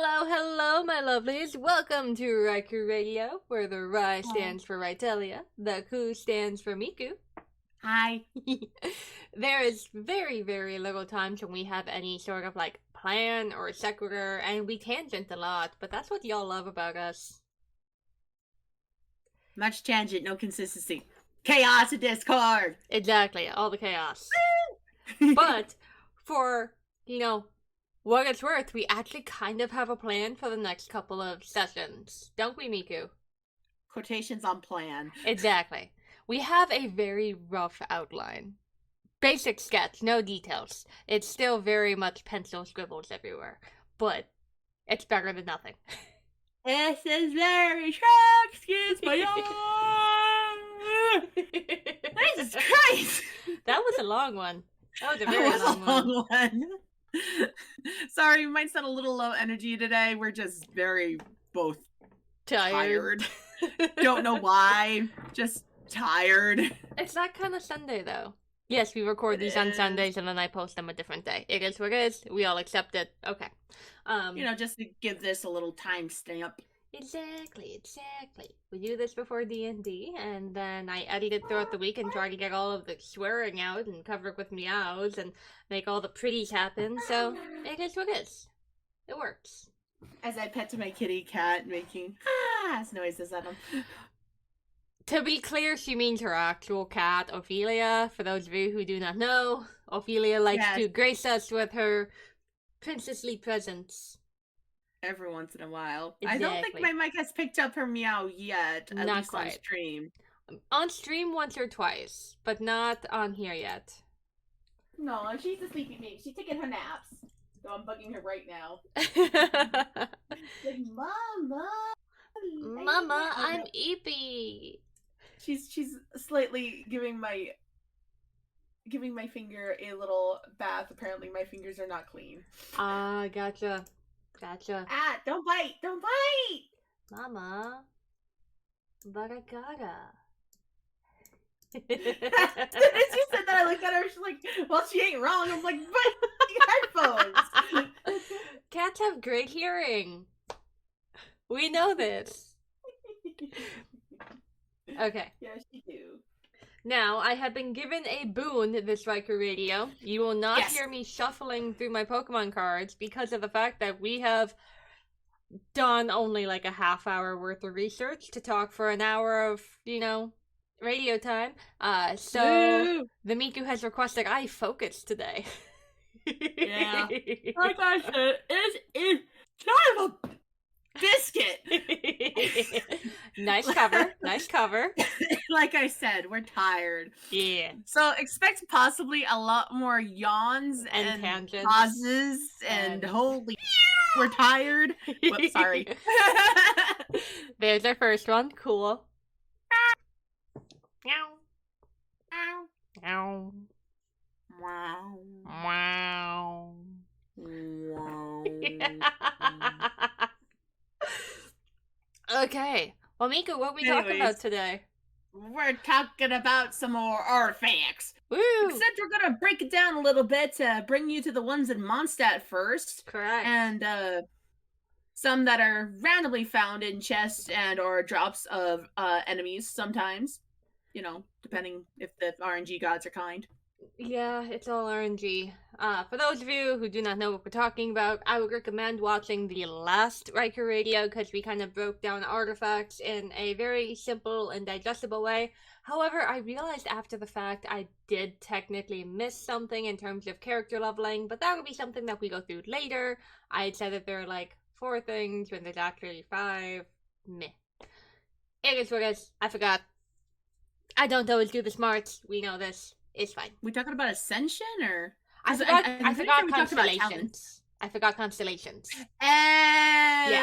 Hello, my lovelies. Welcome to RyKu Radio, where the Ry Hi. stands for Rytelia, the Ku stands for Miku. Hi. There is very, very little times when we have any sort of plan or sequitur, and we tangent a lot, but that's what y'all love about us. Much tangent, no consistency. Chaos and discord. Exactly, all the chaos. But for, what it's worth, we actually kind of have a plan for the next couple of sessions. Don't we, Miku? Quotations on plan. Exactly. We have a very rough outline. Basic sketch, no details. It's still very much pencil scribbles everywhere. But it's better than nothing. This is very true. Excuse my Jesus Christ! That was a long one. That was a very long one. Sorry, we might sound a little low energy today. We're just very both tired. Don't know why. Just tired. It's that kind of Sunday, though. Yes, we record these on Sundays and then I post them a different day. It is what it is. We all accept it. Okay. Just to give this a little timestamp. Exactly. We do this before D&D, and then I edit it throughout the week and try to get all of the swearing out and cover it with meows and make all the pretties happen, so it is what it is. It works. As I pet to my kitty cat, making noises at him. To be clear, she means her actual cat, Ophelia. For those of you who do not know, Ophelia likes to grace us with her princessly presence. Every once in a while. Exactly. I don't think my mic has picked up her meow yet, at not least quite. On stream. On stream once or twice, but not on here yet. No, she's a sleepy me. She's taking her naps. So I'm bugging her right now. Like, Mama, I'm eepy. She's slightly giving my finger a little bath. Apparently my fingers are not clean. Ah, gotcha. Ah, don't bite! Mama, but I gotta. As you said that, I looked at her, she's like, well, she ain't wrong. I'm like, but headphones. Cats have great hearing. We know this. Okay. Yes, you do. Now, I have been given a boon this RyKu Radio. You will not hear me shuffling through my Pokemon cards because of the fact that we have done only a half hour worth of research to talk for an hour of, radio time. So the Miku has requested I focus today. Yeah. Like I said, it kind of a biscuit. Nice cover. Like I said, we're tired. Yeah. So expect possibly a lot more yawns and tangents. Pauses and holy we're tired. Whoops, sorry. There's our first one. Cool. Meow. Wow. Wow. Okay. Well, Miku, what are we talking about today? We're talking about some more artifacts. Woo! Except we're gonna break it down a little bit to bring you to the ones in Mondstadt first. Correct. And some that are randomly found in chests and or drops of enemies sometimes. Depending if the RNG gods are kind. Yeah, it's all RNG. For those of you who do not know what we're talking about, I would recommend watching the last RyKu Radio because we kind of broke down artifacts in a very simple and digestible way. However, I realized after the fact I did technically miss something in terms of character leveling, but that would be something that we go through later. I had said that there are 4 things when there's actually 5. Meh. It is what it is. I forgot. I don't always do the smarts. We know this. It's fine. We talking about Ascension or? I forgot Constellations. I forgot Constellations. Oh.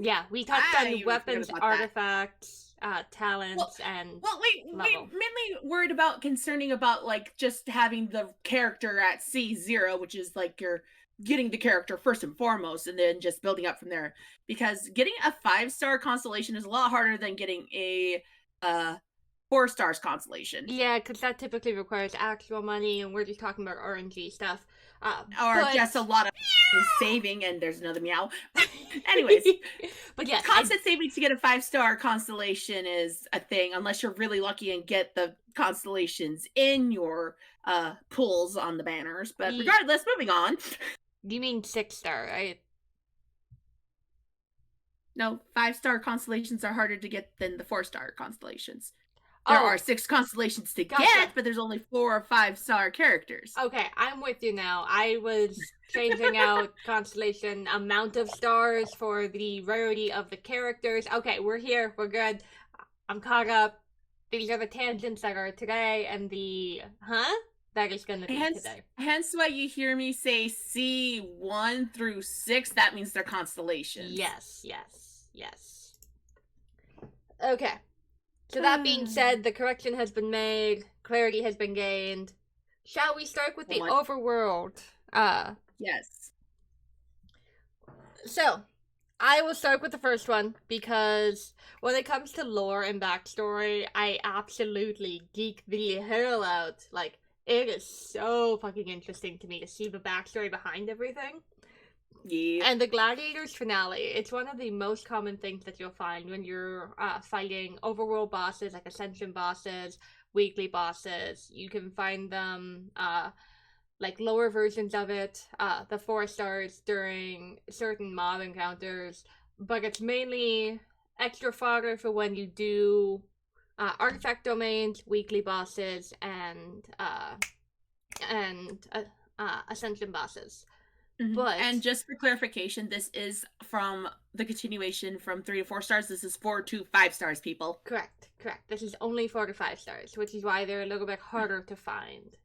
Yeah, we talked on weapons, artifacts, talents, and we mainly worried about just having the character at C0, which is you're getting the character first and foremost, and then just building up from there. Because getting a 5-star constellation is a lot harder than getting a 4 stars constellation. Yeah, because that typically requires actual money, and we're just talking about RNG stuff. Or just a lot of saving, and there's another meow. Anyways, but yes, constant saving to get a 5-star constellation is a thing, unless you're really lucky and get the constellations in your pools on the banners. But regardless, moving on. You mean 6-star, right? No, 5-star constellations are harder to get than the 4-star constellations. There are 6 constellations to get, but there's only 4 or 5-star characters. Okay, I'm with you now. I was changing out constellation amount of stars for the rarity of the characters. Okay, we're here. We're good. I'm caught up. These are the tangents that are today, and the that is going to be today. Hence why you hear me say C1 through 6. That means they're constellations. Yes. Okay. So that being said, the correction has been made, clarity has been gained. Shall we start with the overworld? Yes. So, I will start with the first one, because when it comes to lore and backstory, I absolutely geek the hell out. Like, it is so fucking interesting to me to see the backstory behind everything. Yeah. And the Gladiators finale, it's one of the most common things that you'll find when you're fighting overworld bosses, like Ascension bosses, weekly bosses. You can find them, like lower versions of it, the 4 stars during certain mob encounters, but it's mainly extra fodder for when you do artifact domains, weekly bosses, and Ascension bosses. Mm-hmm. But and just for clarification, this is from the continuation from 3 to 4 stars. This is 4 to 5 stars, people. Correct. This is only 4 to 5 stars, which is why they're a little bit harder to find.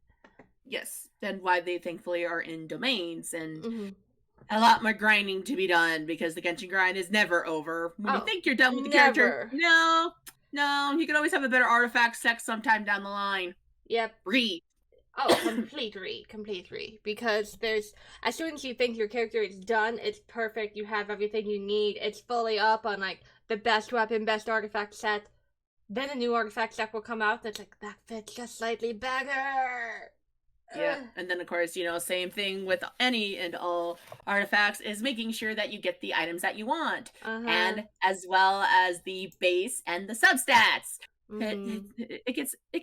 Yes, and why they thankfully are in domains, and a lot more grinding to be done, because the Genshin grind is never over. When you think you're done with the character, no, you can always have a better artifact set sometime down the line. Yep. Read. Oh, complete read. Because there's, as soon as you think your character is done, it's perfect, you have everything you need, it's fully up on, like, the best weapon, best artifact set, then a new artifact set will come out that's like, that fits just slightly better. Yeah, and then of course, same thing with any and all artifacts, is making sure that you get the items that you want, and as well as the base and the substats. It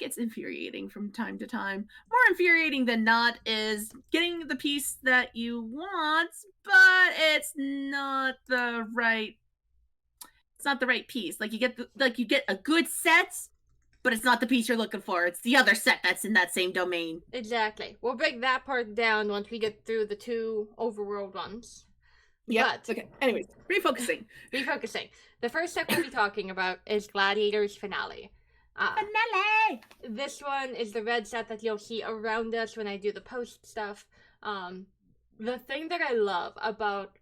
gets infuriating from time to time. More infuriating than not is getting the piece that you want, but it's not the right piece. Like you get a good set, but it's not the piece you're looking for. It's the other set that's in that same domain. Exactly. We'll break that part down once we get through the 2 overworld ones. Yeah. Okay. Anyways, refocusing. The first set we'll be talking about is Gladiators Finale. Finale! This one is the red set that you'll see around us when I do the post stuff. The thing that I love about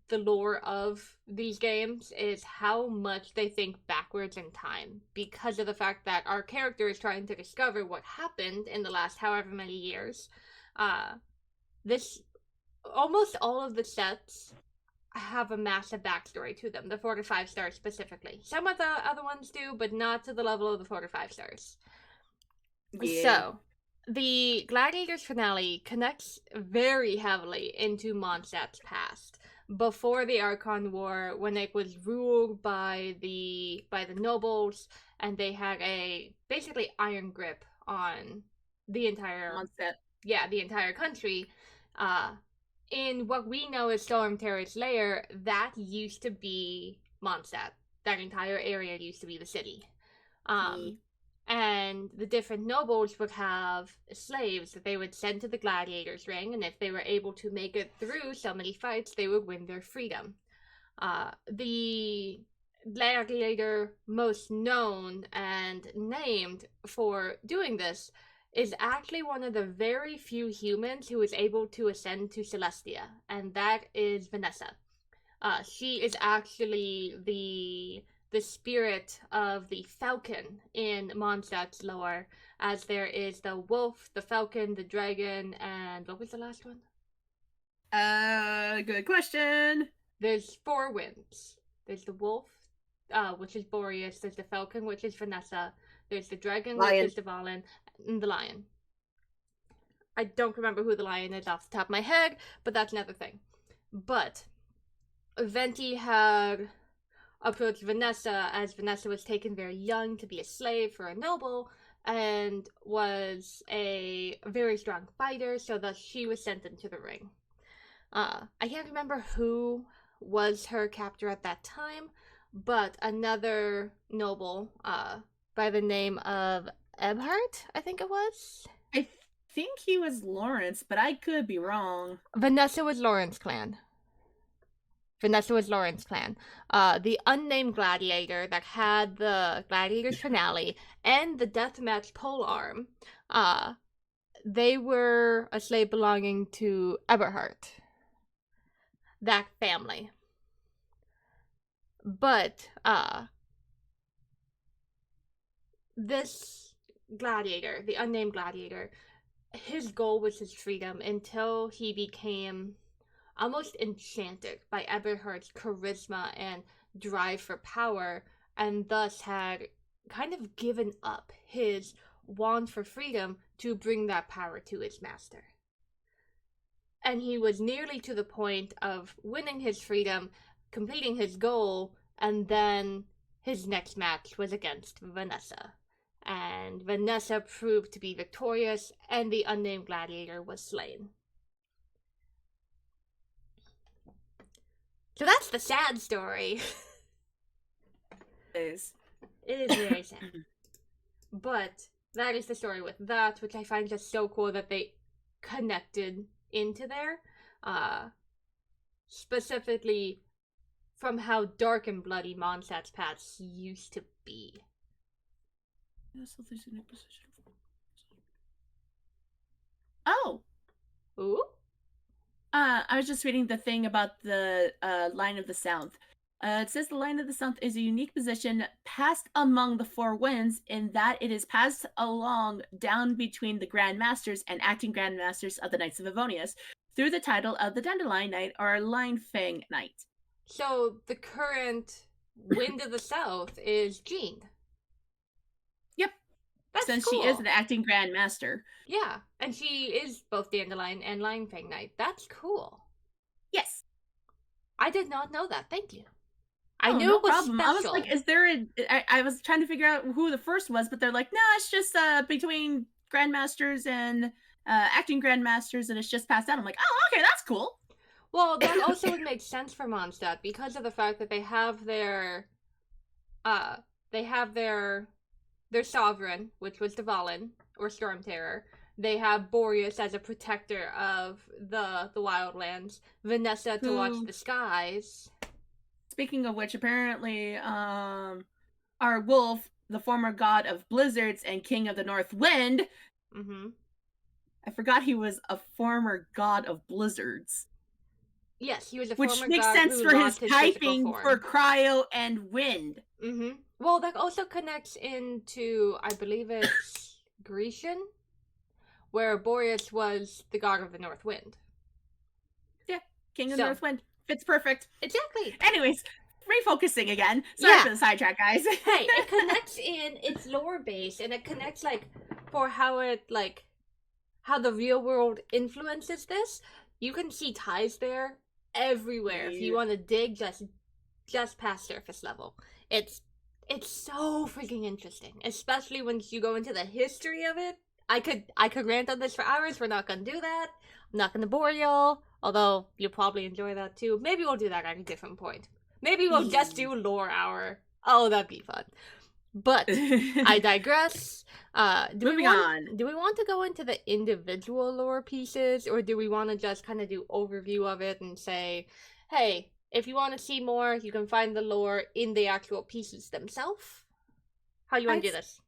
the lore of these games is how much they think backwards in time, because of the fact that our character is trying to discover what happened in the last however many years. Almost all of the sets have a massive backstory to them, the 4 to 5 stars specifically. Some of the other ones do, but not to the level of the 4 to 5 stars. Yeah. So, the Gladiators Finale connects very heavily into Mondstadt's past. Before the Archon War, when it was ruled by the nobles, and they had a basically iron grip on the entire Mondstadt. Yeah, the entire country. In what we know as Storm Terrace Lair, that used to be Mondstadt. That entire area used to be the city. And the different nobles would have slaves that they would send to the gladiators' ring, and if they were able to make it through so many fights, they would win their freedom. The gladiator most known and named for doing this is actually one of the very few humans who is able to ascend to Celestia, and that is Vanessa. She is actually the spirit of the falcon in Mondstadt's lore, as there is the wolf, the falcon, the dragon, and what was the last one? Good question. There's 4 winds. There's the wolf, which is Boreas. There's the falcon, which is Vanessa. There's the dragon, which Lion. is Dvalin, and the lion. I don't remember who the lion is off the top of my head, but that's another thing. But Venti had approached Vanessa as Vanessa was taken very young to be a slave for a noble and was a very strong fighter, so thus she was sent into the ring. I can't remember who was her captor at that time, but another noble by the name of Ebhart, I think it was. I think he was Lawrence, but I could be wrong. Vanessa was Lawrence clan. The unnamed gladiator that had the gladiator's finale and the deathmatch polearm, they were a slave belonging to Eberhard, that family. But this gladiator, the unnamed gladiator, his goal was his freedom until he became almost enchanted by Eberhard's charisma and drive for power, and thus had kind of given up his want for freedom to bring that power to his master. And he was nearly to the point of winning his freedom, completing his goal, and then his next match was against Vanessa. And Vanessa proved to be victorious, and the unnamed gladiator was slain. So that's the sad story. It is very sad. But that is the story with that, which I find just so cool that they connected into there. Specifically from how dark and bloody Mondstadt's past used to be. Oh. Ooh? I was just reading the thing about the Line of the South. It says the Line of the South is a unique position passed among the four winds in that it is passed along down between the Grand Masters and acting Grand Masters of the Knights of Avonius through the title of the Dandelion Knight or Line Fang Knight. So the current Wind of the South is Jean. Yep. That's Since cool. she is an acting Grand Master. Yeah, and she is both Dandelion and Line Fang Knight. That's cool. Yes. I did not know that. Thank you. I knew no it was problem. special. I was like, is there a... I was trying to figure out who the first was, but they're like, no, it's just between Grandmasters and acting Grandmasters, and it's just passed down. I'm like, oh, okay, that's cool. Well, that also would make sense for Mondstadt because of the fact that they have their sovereign, which was Dvalin, or Storm Terror. They have Boreas as a protector of the wildlands, Vanessa to watch the skies. Speaking of which, apparently, our wolf, the former god of blizzards and king of the north wind, I forgot he was a former god of blizzards. Yes, he was a which former makes god sense who for lost his his typing for cryo and wind. Well, that also connects into, I believe it's Grecian, where Boreas was the god of the north wind. Yeah, king of the north wind. Fits perfect. Exactly. Anyways, refocusing again. Sorry for the sidetrack, guys. Hey, it connects in its lore base, and it connects, like, for how it, like, how the real world influences this. You can see ties there everywhere if you want to dig just past surface level. It's so freaking interesting, especially when you go into the history of it. I could rant on this for hours. We're not gonna do that. I'm not gonna bore y'all, although you'll probably enjoy that too. Maybe we'll do that at a different point. Maybe we'll just do lore hour. Oh, that'd be fun. But I digress. Do we want to go into the individual lore pieces, or do we want to just kind of do overview of it and say, hey, if you want to see more, you can find the lore in the actual pieces themselves? How you want to do this?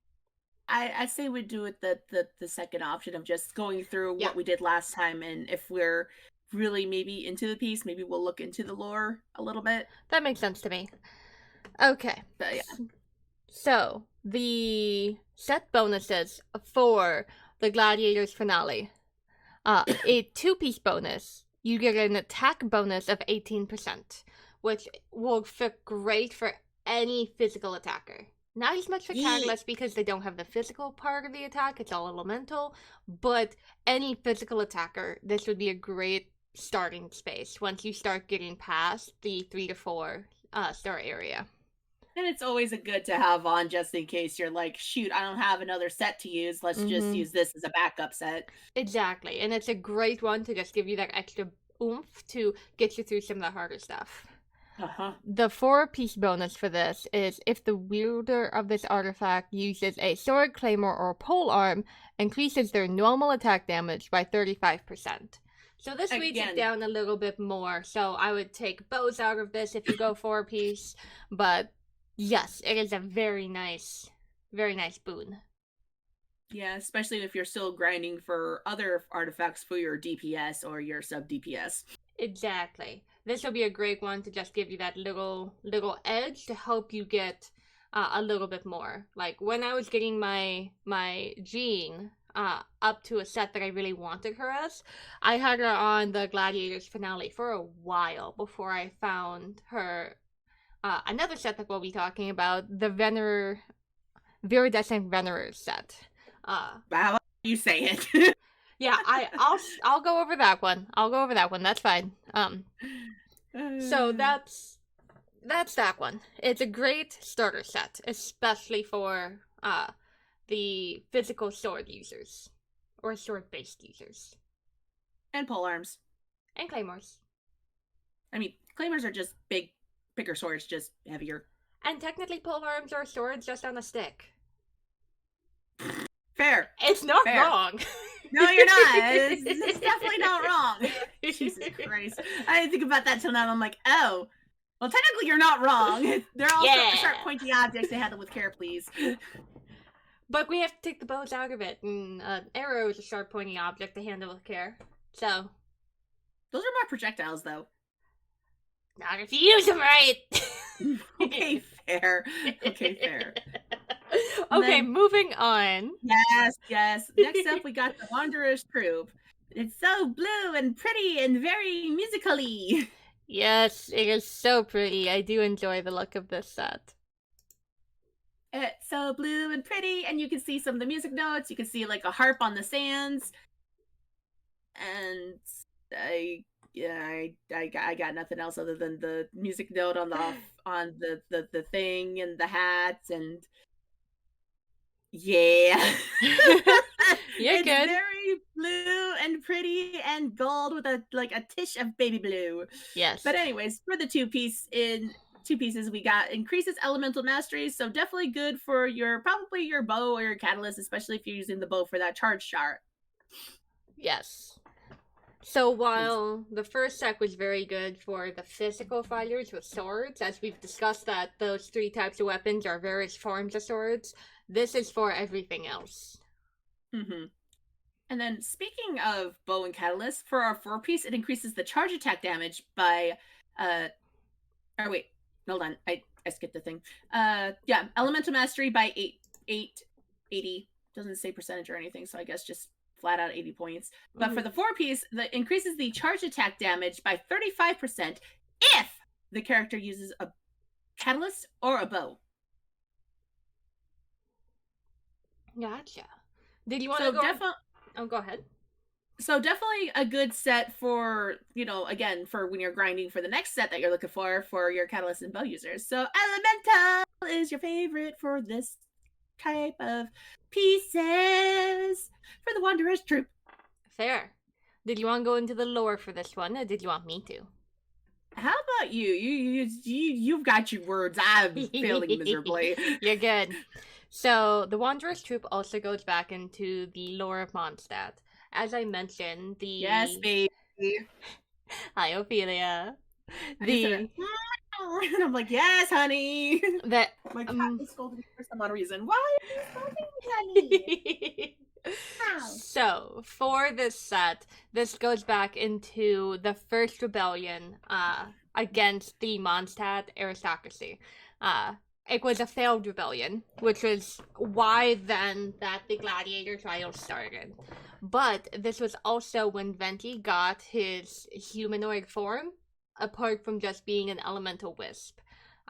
I say we do it the second option of just going through what we did last time, and if we're really maybe into the piece, maybe we'll look into the lore a little bit. That makes sense to me. Okay. But, yeah. So, the set bonuses for the Gladiator's finale. A 2-piece bonus. You get an attack bonus of 18%, which will fit great for any physical attacker. Not as much for Yeet. Catalyst because they don't have the physical part of the attack, it's all elemental, but any physical attacker, this would be a great starting space once you start getting past the 3 to 4 star area. And it's always a good to have on just in case you're like, shoot, I don't have another set to use. Let's just Mm-hmm. use this as a backup set. Exactly, and it's a great one to just give you that extra oomph to get you through some of the harder stuff. Uh-huh. The 4-piece bonus for this is if the wielder of this artifact uses a sword, claymore, or polearm, increases their normal attack damage by 35%. So this weights it Again, down a little bit more. So I would take bows out of this if you go 4-piece. But yes, it is a very nice boon. yeah, especially if you're still grinding for other artifacts for your DPS or your sub DPS. Exactly. This will be a great one to just give you that little edge to help you get a little bit more. Like when I was getting my Jean up to a set that I really wanted her as, I had her on the Gladiators finale for a while before I found her another set that we'll be talking about, the Viridescent Venerer set. Wow, you say it. Yeah, I'll go over that one. I'll go over that one. That's fine. So that's that one. It's a great starter set, especially for the physical sword users or sword based users And polearms. and claymores. I mean, claymores are just bigger swords, just heavier. And technically, polearms are swords just on a stick. Fair. It's not Fair. wrong. No, you're not. It's definitely not wrong. Jesus Christ. I didn't think about that till now. I'm like, oh. Well, technically, you're not wrong. They're all sharp, pointy objects to handle with care, please. But we have to take the bows out of it, and arrow is a sharp, pointy object to handle with care. So. Those are more projectiles, though. Not if you use them right. Okay, fair. Okay, fair. Okay, moving on. Yes. Next up, we got the Wanderer's Troop. It's so blue and pretty and very musically. Yes, it is so pretty. I do enjoy the look of this set. It's so blue and pretty, and you can see some of the music notes. You can see like a harp on the sands. And I got nothing else other than the music note on the thing and the hats and yeah. You're it's good. very blue and pretty and gold with a tish of baby blue. Yes. But anyways, for the two pieces we got increases elemental mastery, so definitely good for probably your bow or your catalyst, especially if you're using the bow for that charge shot. Yes. So while the first set was very good for the physical fighters with swords, as we've discussed that those 3 types of weapons are various forms of swords, this is for everything else. Mm-hmm. And then speaking of bow and catalyst, for our 4-piece, it increases the charge attack damage by hold on. I skipped the thing. Yeah, elemental mastery by 880. Doesn't say percentage or anything, so I guess just flat out 80 points. But for the 4-piece, that increases the charge attack damage by 35% if the character uses a catalyst or a bow. Gotcha. Did you want to go? Oh, go ahead. So definitely a good set for, again, for when you're grinding for the next set that you're looking for your catalyst and bow users. So elemental is your favorite for this type of pieces for the Wanderer's Troop. Fair. Did you want to go into the lore for this one, or did you want me to? How about you? You've got your words. I'm failing miserably. You're good. So the Wanderer's Troop also goes back into the lore of Mondstadt. As I mentioned, the yes, baby. Hi, Ophelia. And I'm like, yes, honey. That my cat was scolding me for some odd reason. Why are you scolding me, honey? So for this set, this goes back into the first rebellion against the Mondstadt aristocracy. It was a failed rebellion, which is why then that the gladiator trial started. But this was also when Venti got his humanoid form, apart from just being an elemental wisp.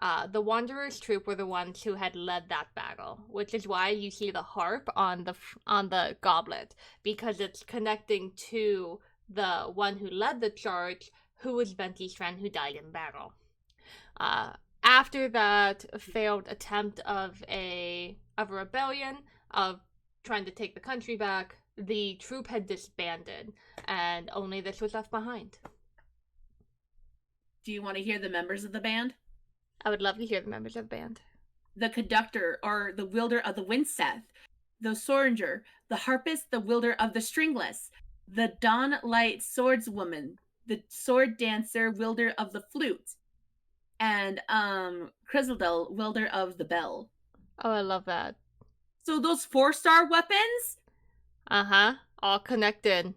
The Wanderer's troop were the ones who had led that battle, which is why you see the harp on the goblet, because it's connecting to the one who led the charge, who was Venti's friend who died in battle. Uh, After that failed attempt of a rebellion, of trying to take the country back, the troop had disbanded, and only this was left behind. Do you want to hear the members of the band? I would love to hear the members of the band. The conductor, or the wielder of the windseth, the soranger, the harpist, the wielder of the stringless, the dawn light swordswoman, the sword dancer, wielder of the flute, and Chrysalis, wielder of the bell. Oh, I love that. So those 4-star weapons? Uh-huh. All connected.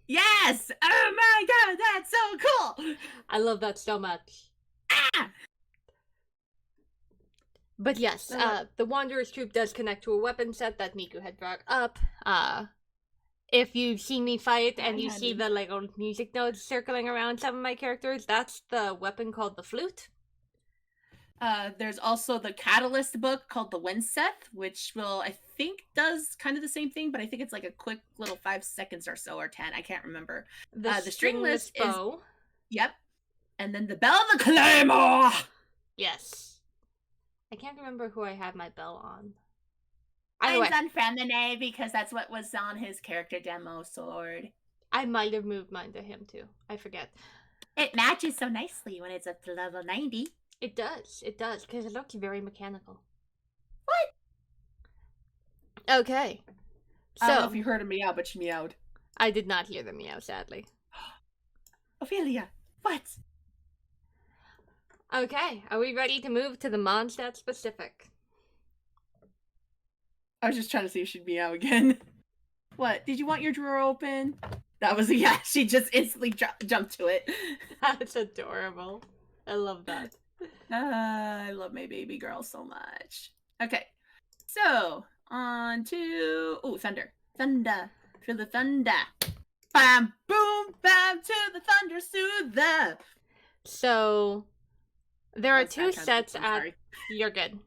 Yes! Oh my god, that's so cool! I love that so much. Ah! But yes, the Wanderer's troop does connect to a weapon set that Miku had brought up. If you've seen me fight and you see the like old music notes circling around some of my characters, that's the weapon called the flute. There's also the Catalyst book called the Windseth, which I think does kind of the same thing, but I think it's like a quick little 5 seconds or so, or 10, I can't remember. The stringless bow. Is, yep. And then the Bell of the Claymore! Yes. I can't remember who I have my bell on. Mine's on Feminine, because that's what was on his character demo sword. I might have moved mine to him too. I forget. It matches so nicely when it's up to level 90. It does, because it looks very mechanical. What? Okay. So, I don't know if you heard a meow, but she meowed. I did not hear the meow, sadly. Ophelia, what? Okay, are we ready to move to the Mondstadt specific? I was just trying to see if she'd meow again. What? Did you want your drawer open? That was a yeah. She just instantly jumped to it. That's adorable. I love that. I love my baby girl so much. Okay, so on to thunder, thunder, feel the thunder, bam, boom, bam, to the thunder, soother. So there are two sets at. You're good.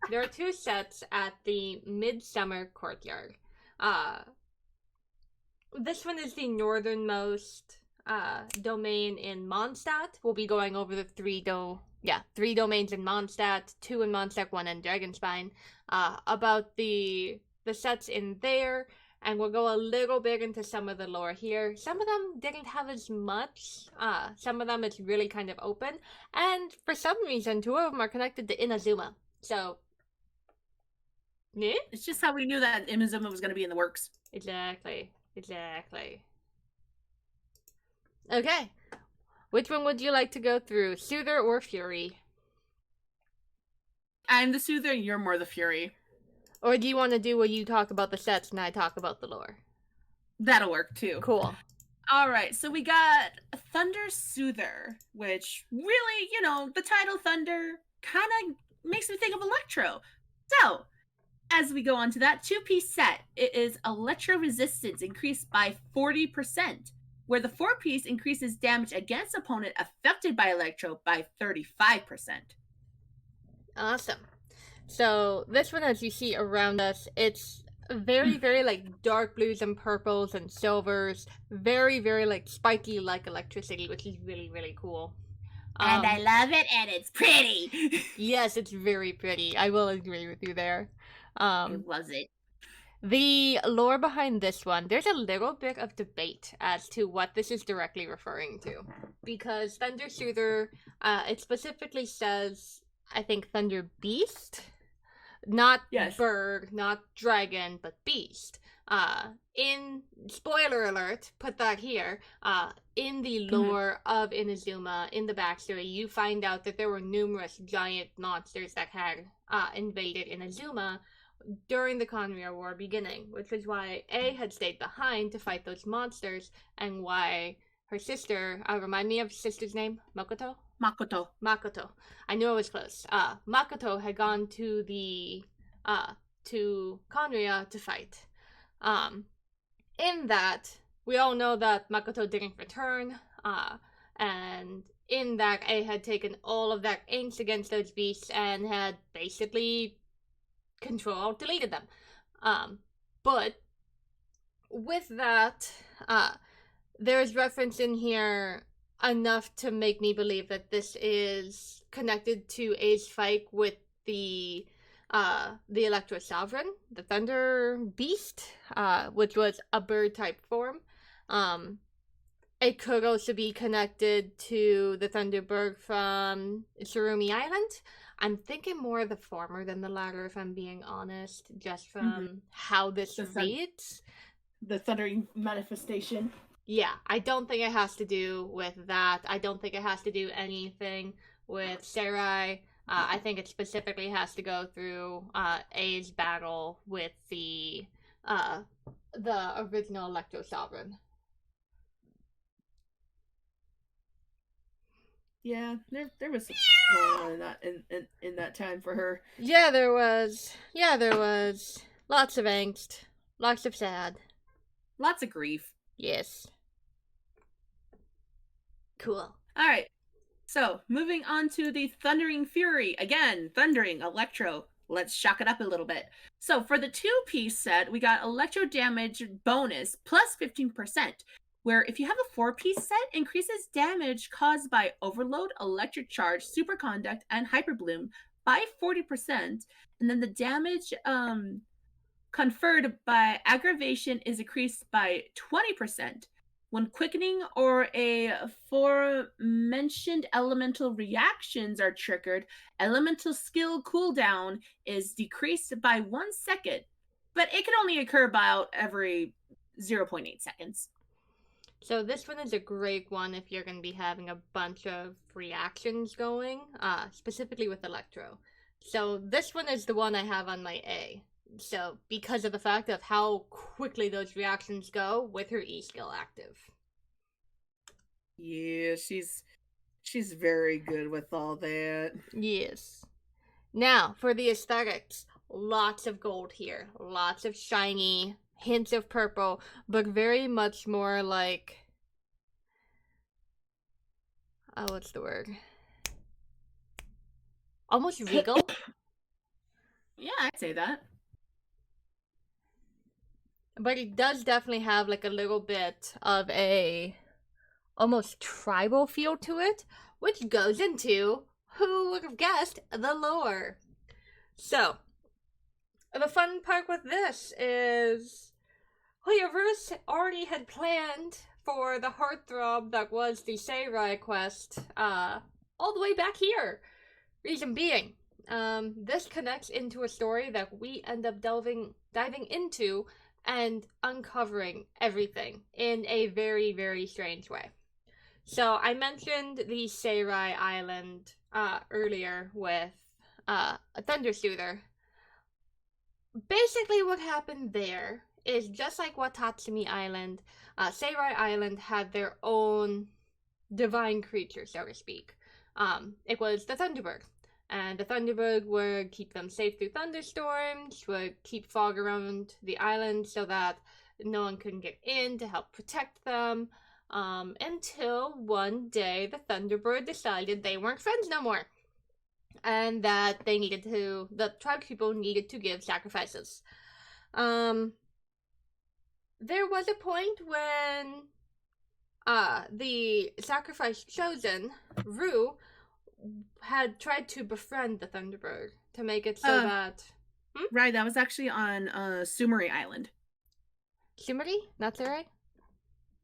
There are two sets at the Midsummer Courtyard. This one is the northernmost domain in Mondstadt. We'll be going over the three domains in Mondstadt, 2 in Mondstadt, 1 in Dragonspine, about the sets in there, and we'll go a little bit into some of the lore here. Some of them didn't have as much. Some of them it's really kind of open, and for some reason, 2 of them are connected to Inazuma. So, yeah? It's just how we knew that Inazuma was going to be in the works. Exactly. Okay. Which one would you like to go through, Soother or Fury? I'm the Soother, you're more the Fury. Or do you want to do where you talk about the sets and I talk about the lore? That'll work too. Cool. All right, so we got Thunder Soother, which really, the title Thunder kind of makes me think of Electro. So, as we go on to that 2-piece set, it is Electro resistance increased by 40%, where the 4-piece increases damage against opponent affected by Electro by 35%. Awesome. So this one, as you see around us, it's very, very like dark blues and purples and silvers, very, very like spiky like electricity, which is really, really cool. And I love it, and it's pretty. Yes, it's very pretty. I will agree with you there. It was it. The lore behind this one, there's a little bit of debate as to what this is directly referring to. Because Thunder Soother, it specifically says, I think, Thunder Beast. Not bird, not dragon, but beast. In, spoiler alert, put that here, in the lore of Inazuma, in the backstory, you find out that there were numerous giant monsters that had invaded Inazuma during the Conria War beginning, which is why A had stayed behind to fight those monsters, and why her sister, remind me of sister's name, Makoto? Makoto. I knew I was close. Makoto had gone to the, to Conria to fight. In that, we all know that Makoto didn't return, and in that A had taken all of that angst against those beasts and had basically deleted them. But with that, there's reference in here enough to make me believe that this is connected to A's fight with the Electro Sovereign, the Thunder Beast, which was a bird type form. It could also be connected to the Thunderbird from Surumi Island. I'm thinking more of the former than the latter, if I'm being honest, just from how this reads. The thundering manifestation. Yeah, I don't think it has to do with that. I don't think it has to do anything with Sarai. I think it specifically has to go through A's battle with the original Electro Sovereign. Yeah, there was going on in that in that time for her. Yeah, there was. Lots of angst. Lots of sad. Lots of grief. Yes. Cool. Alright. So, moving on to the Thundering Fury. Again, Thundering, Electro. Let's shock it up a little bit. So, for the 2-piece set, we got Electro damage bonus plus 15%. Where if you have a 4-piece set, increases damage caused by Overload, Electric Charge, Superconduct, and Hyperbloom by 40%. And then the damage conferred by Aggravation is increased by 20%. When quickening or a aforementioned elemental reactions are triggered, elemental skill cooldown is decreased by 1 second, but it can only occur about every 0.8 seconds. So this one is a great one if you're going to be having a bunch of reactions going, specifically with Electro. So this one is the one I have on my A. So because of the fact of how quickly those reactions go with her E skill active. Yeah, she's very good with all that. Yes. Now, for the aesthetics, lots of gold here. Lots of shiny, hints of purple, but very much more like... what's the word? Almost regal? Yeah, I'd say that. But it does definitely have like a little bit of a almost tribal feel to it, which goes into, who would have guessed, the lore. So, the fun part with this is Hoyoverse already had planned for the heartthrob that was the Sarai quest all the way back here. Reason being, this connects into a story that we end up diving into and uncovering everything in a very, very strange way. So I mentioned the Sarai Island earlier with a Thunder Soother. Basically what happened there is just like Watatsumi Island, Sarai Island had their own divine creature, so to speak. It was the Thunderbird. And the Thunderbird would keep them safe through thunderstorms, would keep fog around the island so that no one couldn't get in to help protect them, until one day the Thunderbird decided they weren't friends no more. And that the tribe people needed to give sacrifices. There was a point when the sacrifice chosen, Ryu, had tried to befriend the Thunderbird to make it so that... Right, that was actually on Sumeri Island. Sumeri? Not Sarai?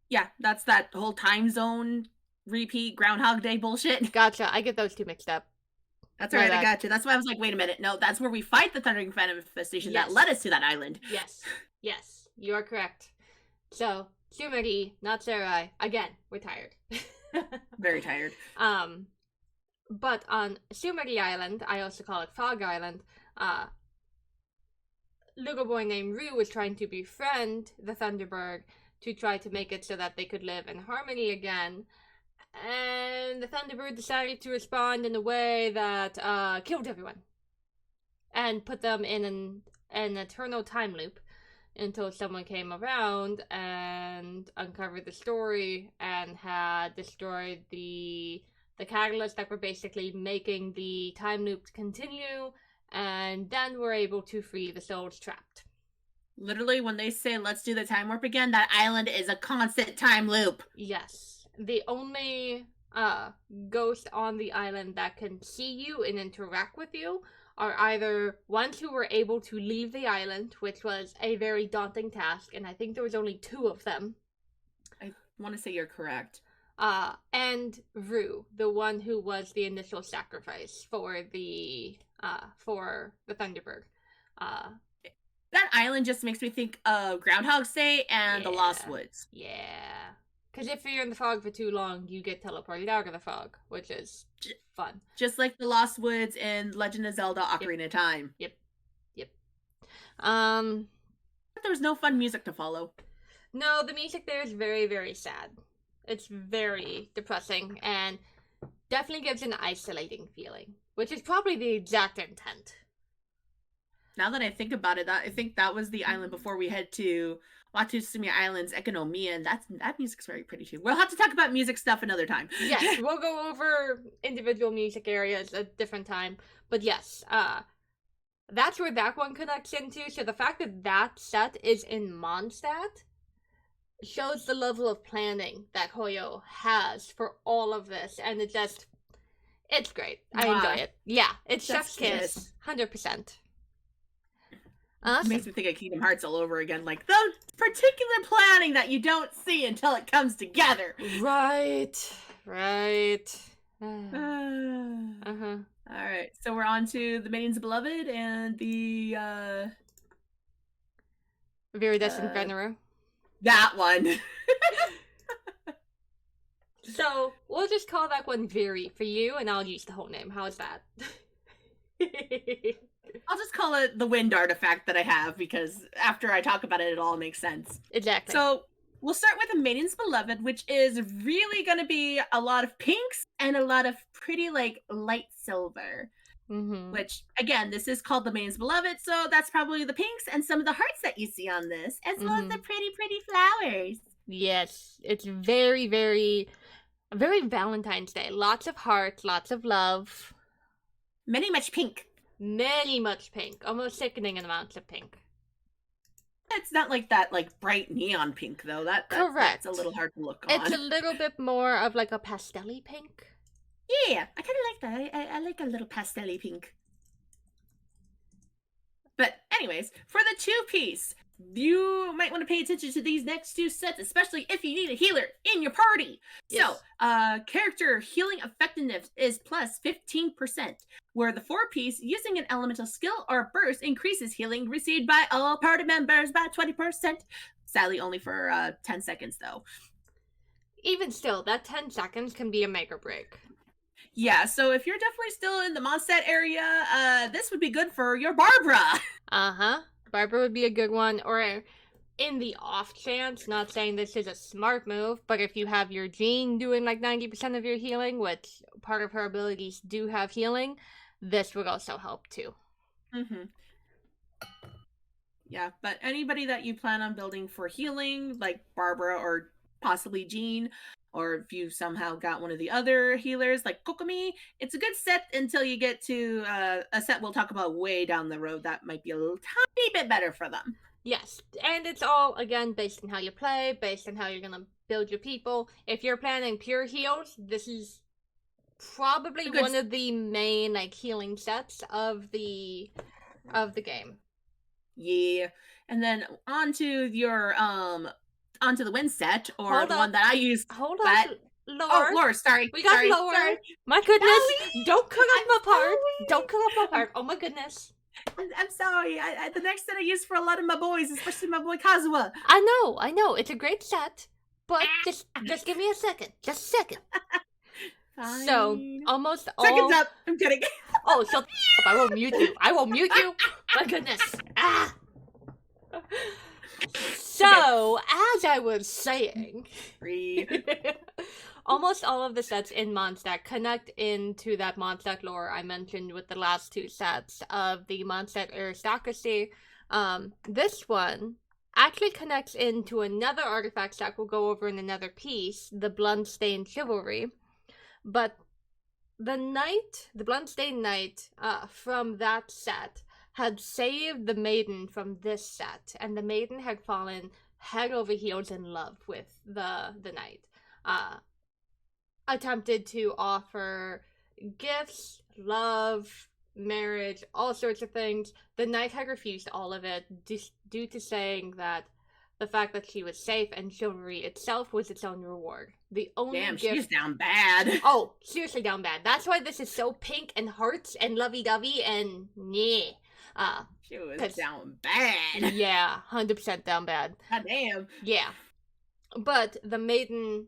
Yeah, that's that whole time zone repeat Groundhog Day bullshit. Gotcha, I get those two mixed up. That's right, I got you. That's why I was like, wait a minute. No, that's where we fight the Thundering Manifestation that led us to that island. Yes, you are correct. So, Sumeri, not Sarai. Again, we're tired. Very tired. But on Sumeri Island, I also call it Fog Island, little boy named Ryu was trying to befriend the Thunderbird to try to make it so that they could live in harmony again. And the Thunderbird decided to respond in a way that killed everyone. And put them in an eternal time loop until someone came around and uncovered the story and had destroyed the the catalysts that were basically making the time loop continue, and then we're able to free the souls trapped. Literally, when they say, let's do the time warp again, that island is a constant time loop. Yes. The only ghost on the island that can see you and interact with you are either ones who were able to leave the island, which was a very daunting task, and I think there was only 2 of them. I want to say you're correct. And Rue, the one who was the initial sacrifice for the Thunderbird. That island just makes me think of Groundhog's Day and the Lost Woods. Yeah. Because if you're in the fog for too long, you get teleported out of the fog, which is fun. Just like the Lost Woods in Legend of Zelda Ocarina of Time. Yep. There was no fun music to follow. No, the music there is very, very sad. It's very depressing and definitely gives an isolating feeling, which is probably the exact intent. Now that I think about it, I think that was the island before we head to Watatsumi Island's Economia, and that music's very pretty too. We'll have to talk about music stuff another time. Yes, we'll go over individual music areas at a different time. But yes, that's where that one connects into. So the fact that that set is in Mondstadt shows the level of planning that Hoyo has for all of this, and it's great. I enjoy it. Yeah, it's chef's kiss, 100%. Awesome. It makes me think of Kingdom Hearts all over again, like the particular planning that you don't see until it comes together. Right. All right, so we're on to the Maidens Beloved and the Viridescent Veneru. That one. So we'll just call that one Viri for you, and I'll use the whole name. How's that? I'll just call it the wind artifact that I have, because after I talk about it, it all makes sense. Exactly. So we'll start with the Maiden's Beloved, which is really going to be a lot of pinks and a lot of pretty, like, light silver. Mm-hmm. Which, again, this is called the Maiden's Beloved, so that's probably the pinks and some of the hearts that you see on this, as well as the pretty, pretty flowers. Yes, it's very, very, very Valentine's Day. Lots of hearts, lots of love. Many much pink. Many much pink. Almost sickening amounts of pink. It's not like that, like, bright neon pink, though. Correct. That's a little hard to look on. It's a little bit more of, like, a pastel-y pink. Yeah, I kind of like that. I like a little pastel-y pink. But anyways, for the 2-piece, you might want to pay attention to these next 2 sets, especially if you need a healer in your party. Yes. So, character healing effectiveness is plus 15%, where the 4-piece, using an elemental skill or burst, increases healing received by all party members by 20%. Sadly, only for 10 seconds, though. Even still, that 10 seconds can be a make or break. Yeah, so if you're definitely still in the Mondstadt area, this would be good for your Barbara. Barbara would be a good one, or in the off chance, not saying this is a smart move, but if you have your Jean doing like 90% of your healing, which part of her abilities do have healing, this would also help too. Mm-hmm. Yeah, but anybody that you plan on building for healing, like Barbara or possibly Jean, or if you somehow got one of the other healers like Kokomi, it's a good set until you get to a set we'll talk about way down the road that might be a little tiny bit better for them. Yes, and it's all, again, based on how you play, based on how you're going to build your people. If you're planning pure heals, this is probably one of the main like healing sets of the game. Yeah, and then onto your onto the wind set, or the one that I use. Hold on, Lore. Oh, Lore, sorry. We got Lore. Sorry. My goodness, don't cook up my part. Don't cook up my part. Oh my goodness. I'm sorry. The next set I use for a lot of my boys, especially my boy Kazuha. I know. It's a great set, but just give me a second. Just a second. Fine. So, almost all... Seconds up. I'm kidding. Oh, shut up. I won't mute you. My goodness. Ah. So, as I was saying, almost all of the sets in Mondstadt connect into that Mondstadt lore I mentioned with the last 2 sets of the Mondstadt aristocracy. This one actually connects into another artifact that we'll go over in another piece, the Bloodstained Chivalry. But the Bloodstained Knight, from that set had saved the maiden from this set, and the maiden had fallen head over heels in love with the knight. Uh, attempted to offer gifts, love, marriage, all sorts of things. The knight had refused all of it due to saying that the fact that she was safe and chivalry itself was its own reward. The only Damn, gift. she's down bad. Oh, seriously down bad. That's why this is so pink and hearts and lovey-dovey and yeah. She was down bad. Yeah, 100% down bad. God damn. Yeah. But the maiden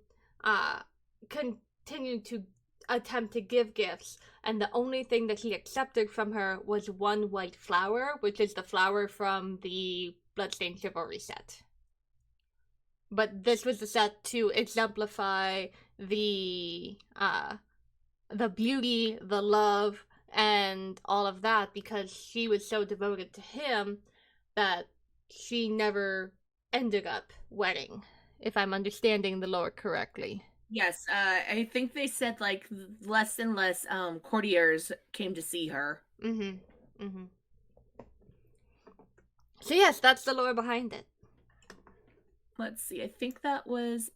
continued to attempt to give gifts, and the only thing that he accepted from her was one white flower, which is the flower from the Bloodstained Chivalry set. But this was the set to exemplify the beauty, the love, and all of that, because she was so devoted to him that she never ended up wedding, if I'm understanding the lore correctly. Yes, I think they said like less and less courtiers came to see her. So yes, that's the lore behind it. Let's see. I think that was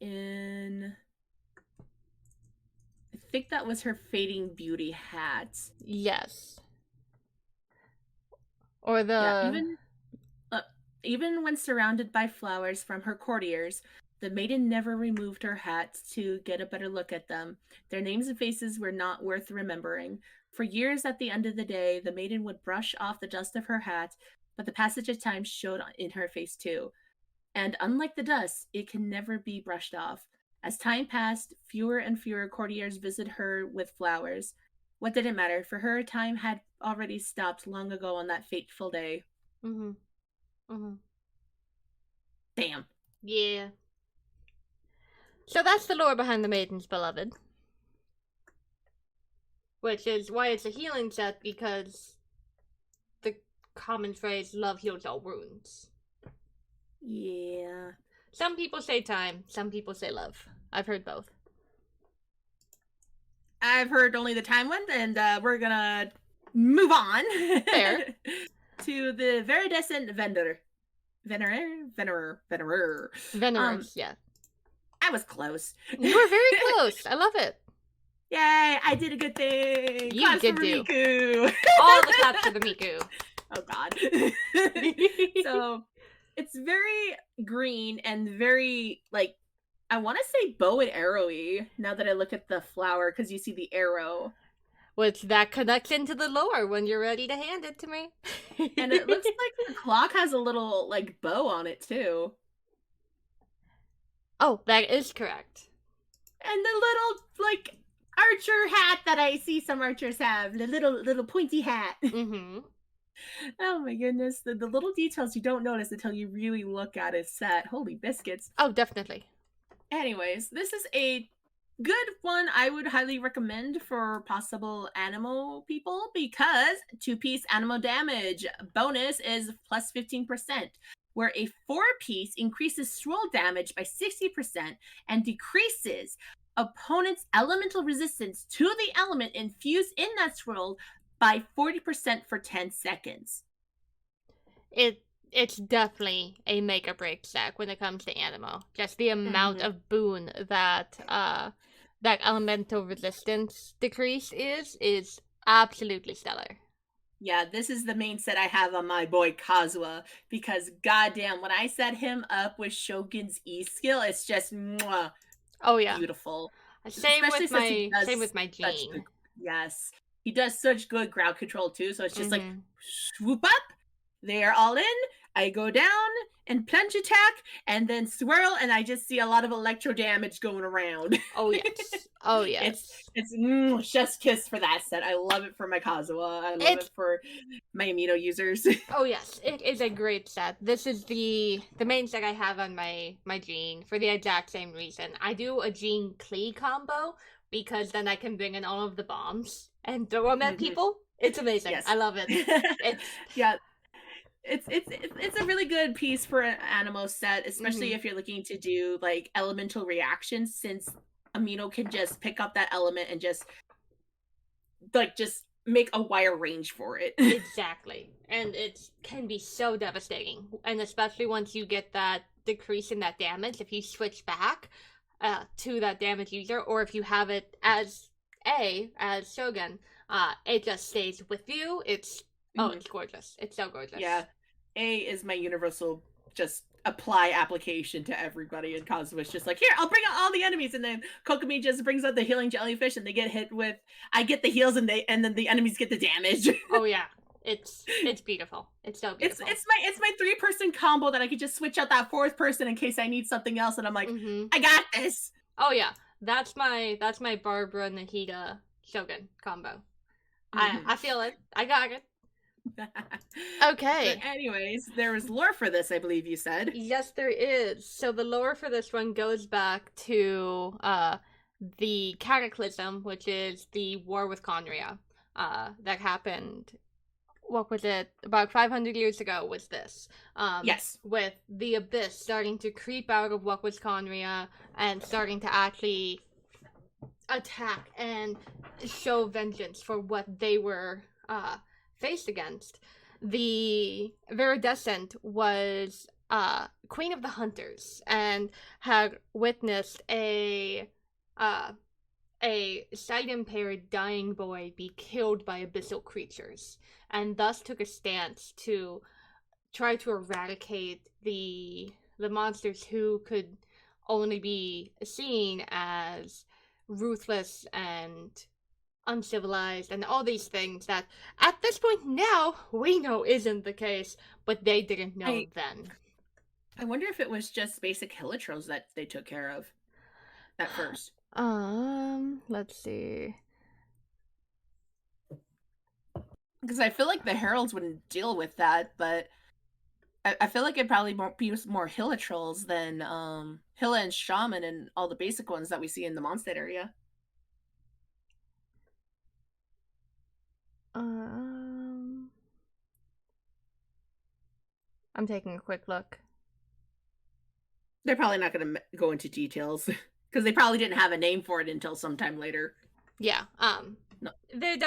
her Fading Beauty hat. Yes. Or the even when surrounded by flowers from her courtiers, the maiden never removed her hat to get a better look at them. Their names and faces were not worth remembering. For years at the end of the day, the maiden would brush off the dust of her hat, but the passage of time showed in her face too. And unlike the dust, it can never be brushed off. As time passed, fewer and fewer courtiers visited her with flowers. What did it matter? For her, time had already stopped long ago on that fateful day. Damn. Yeah. So that's the lore behind the Maiden's Beloved. Which is why it's a healing set, because the common phrase, love heals all wounds. Yeah. Some people say time, some people say love. I've heard both. I've heard only the time one, and we're gonna move on. Fair. To the Viridescent Venerer. Yeah. I was close. You were very close. I love it. Yay, I did a good thing. You claps did for do. Riku. All the claps for the Miku. Oh god. So it's very green and very, like, I want to say bow and arrowy now that I look at the flower, because you see the arrow. Which that connects into the lore when you're ready to hand it to me. And it looks like the clock has a little, like, bow on it too. Oh, that is correct. And the little, like, archer hat that I see some archers have. The little pointy hat. Oh my goodness. The little details you don't notice until you really look at it set. Holy biscuits. Oh, definitely. Anyways, this is a good one I would highly recommend for possible Anemo people, because 2-piece Anemo damage bonus is plus 15%, where a 4-piece increases swirl damage by 60% and decreases opponent's elemental resistance to the element infused in that swirl by 40% for 10 seconds. It's definitely a make or break stack when it comes to Anemo. Just the amount of boon that that elemental resistance decrease is absolutely stellar. Yeah, this is the main set I have on my boy Kazuha, because goddamn, when I set him up with Shogun's E skill, it's just mwah, oh yeah, beautiful. Same with my Jean. Yes, he does such good ground control too. So it's just like swoop up, they are all in. I go down and plunge attack, and then swirl, and I just see a lot of electro damage going around. Oh yes, oh yes. It's chef's kiss for that set. I love it for my Kazuha. I love it for my Amino users. Oh yes, it is a great set. This is the main set I have on my Jean for the exact same reason. I do a Jean Klee combo because then I can bring in all of the bombs and throw them at people. It's amazing. Yes. I love it. Yeah. It's a really good piece for an Anemo set, especially if you're looking to do like elemental reactions, since Amino can just pick up that element and just like just make a wire range for it. Exactly. And it can be so devastating. And especially once you get that decrease in that damage, if you switch back to that damage user, or if you have it as Shogun, it just stays with you. It's it's gorgeous. It's so gorgeous. Yeah. A is my universal just apply application to everybody in Kazuha's just like, here, I'll bring out all the enemies, and then Kokomi just brings out the healing jellyfish and they get hit with I get the heals and then the enemies get the damage. Oh yeah. It's beautiful. It's so beautiful. It's my 3-person combo that I could just switch out that 4th person in case I need something else, and I'm like, I got this. Oh yeah. That's my Barbara Nahida Shogun combo. I feel it. I got it. Okay. But anyways, there was lore for this, I believe you said. Yes, there is. So the lore for this one goes back to the Cataclysm, which is the war with Conria that happened. What was it? About 500 years ago was this. Yes. With the Abyss starting to creep out of what was Conria and starting to actually attack and show vengeance for what they were faced against. The Viridescent was Queen of the Hunters and had witnessed a sight-impaired dying boy be killed by abyssal creatures, and thus took a stance to try to eradicate the monsters who could only be seen as ruthless and uncivilized and all these things that at this point now we know isn't the case, but they didn't know then. I wonder if it was just basic Hilichurls that they took care of at first. Let's see. Because I feel like the Heralds wouldn't deal with that, but I feel like it'd probably be more Hilichurls than Hilla and Shaman and all the basic ones that we see in the Mondstadt area. I'm taking a quick look. They're probably not going to go into details because they probably didn't have a name for it until sometime later. Yeah. No. It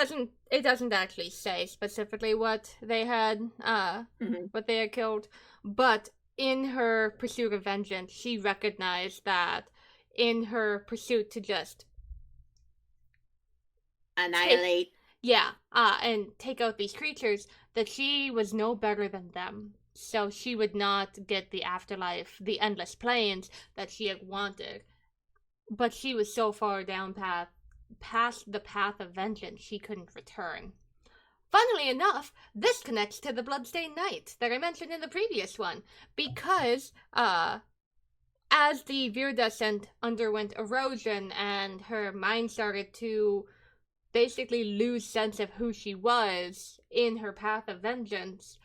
doesn't actually say specifically what they had what they had killed, but in her pursuit of vengeance, she recognized that in her pursuit to just annihilate and take out these creatures, that she was no better than them. So she would not get the afterlife, the endless plains that she had wanted. But she was so far down past the path of vengeance, she couldn't return. Funnily enough, this connects to the Bloodstained Knight that I mentioned in the previous one, because as the Viridescent underwent erosion and her mind started to basically lose sense of who she was in her path of vengeance,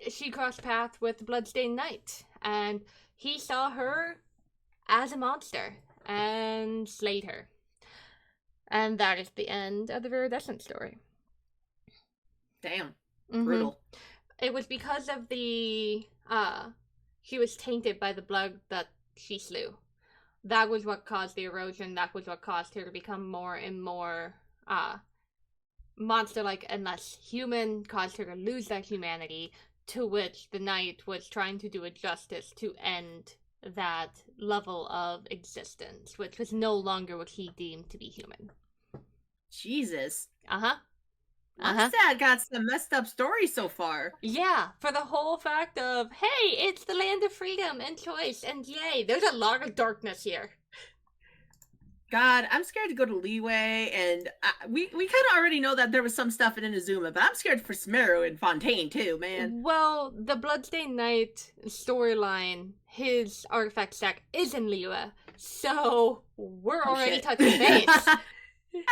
she crossed paths with the Bloodstained Knight, and he saw her as a monster and slayed her. And that is the end of the Viridescent story. Damn. Brutal. It was because of the she was tainted by the blood that she slew. That was what caused the erosion. That was what caused her to become more and more monster-like and less human, caused her to lose that humanity, to which the knight was trying to do a justice to end that level of existence, which was no longer what he deemed to be human. Jesus. Mondstadt got some messed up stories so far. Yeah, for the whole fact of, hey, it's the land of freedom and choice, and yay, there's a lot of darkness here. God, I'm scared to go to Leeway, and we kind of already know that there was some stuff in Inazuma, but I'm scared for Smeru and Fontaine too, man. Well, the Bloodstained Knight storyline, his artifact stack is in Leeway, so we're already touching base.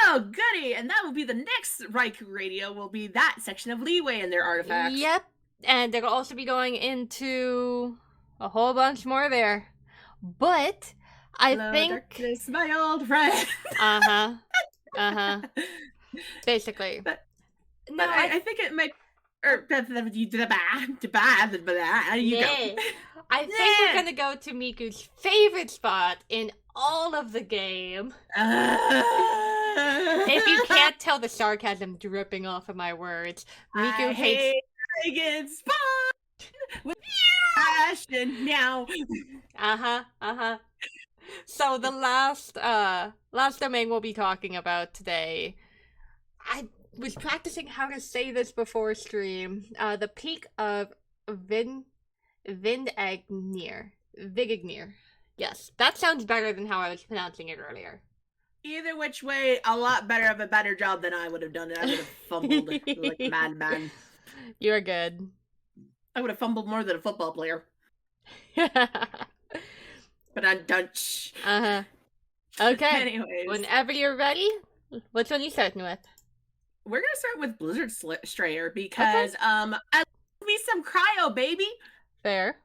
Oh, goody! And that will be the next RyKu radio, will be that section of Leeway and their artifacts. Yep, and they'll also be going into a whole bunch more there. But I think... darkness, my old friend! Basically. But I think it might... you go. I think we're gonna go to Miku's favorite spot in all of the game. If you can't tell the sarcasm dripping off of my words, Miku I hates. hate Dragon Spawn with passion now. So the last domain we'll be talking about today, I was practicing how to say this before stream. The peak of Vindagnir. Vigignir. Yes, that sounds better than how I was pronouncing it earlier. Either which way, a lot better of a better job than I would have done it. I would have fumbled like a madman. You're good. I would have fumbled more than a football player. But I'm done. Okay. Anyways. Whenever you're ready, which one are you starting with? We're gonna start with Blizzard Strayer because I love me some cryo, baby. Fair.